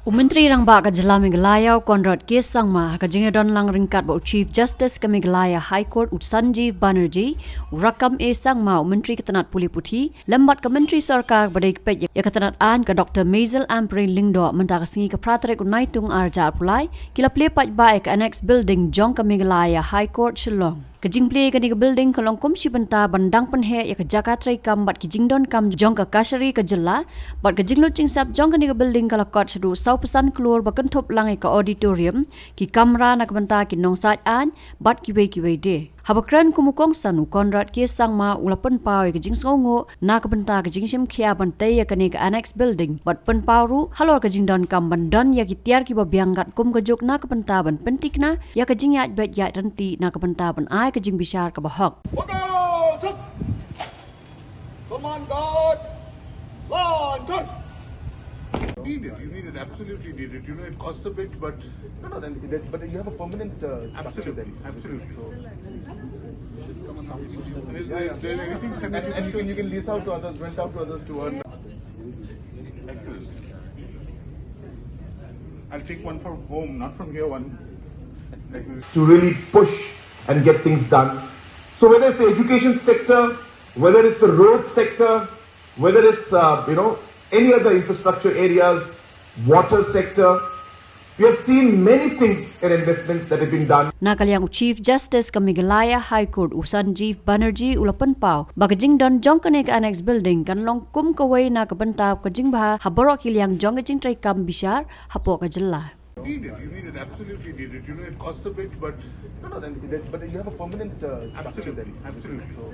Menteri rang ba ka jela Meghalaya Conrad Sangma ka jingdon lang ringkat ba Chief Justice ka Meghalaya High Court Sanjeev Banerjee rakam Sangma Menteri ketanat puli puthi lambat ka Menteri Sarkar badai pej ya ketanat an ka Dr. Mazel Ampre Lingdo mentaka singi ka pratrek unaitung arja pulai kila plepat ba ka annex building jong ka Meghalaya High Court Shillong Kajing play ka ni ka building kalong kum benta bandang penhe ya ka jakatrai kam bat ki jingdon kam jong ka kashari ka jela bat ka jinglo chingsap jong ka ni ka building kala kot sedu sau pesan keluar bakan top langai ka auditorium ki kamera nak benta ki nong sat an bat ki wei de habakran kumukong sanu Conrad Sangma ulapan pau ka jing songo na ka benta ka jing sim khia bantai ya ka ni ka annex building bat pen pauru halor ka jingdon kam bandan ya ki tiar ki babiangkat kum ka jok na ka benta ban pyntikna ya ka jing yat bet yat ranti na ka benta ban ai ka jingbishar ka bahok. Come on, God! Lawn, turn! You need it, absolutely need it. You know, it costs a bit, but... No, but you have a permanent structure then. Absolutely. So, Is there anything similar? and you can lease out to others, rent out to others to earn. Excellent. I'll take one from home, not from here, one. To really push and get things done. So whether it's the education sector, whether it's the road sector, whether it's any other infrastructure areas, water sector, we have seen many things and investments that have been done. Nakaliang Chief Justice ka Meghalaya High Court Sanjeev Banerjee ulapan pau bagajing don jong ka ka annex building kan long kum kawai na ka bentap ka jingba haborok kiliang jong ka jing trai kam bishar hapo ka jela. You need it, absolutely need it. You know, it costs a bit, but... No, but you have a permanent structure then. Absolutely. So,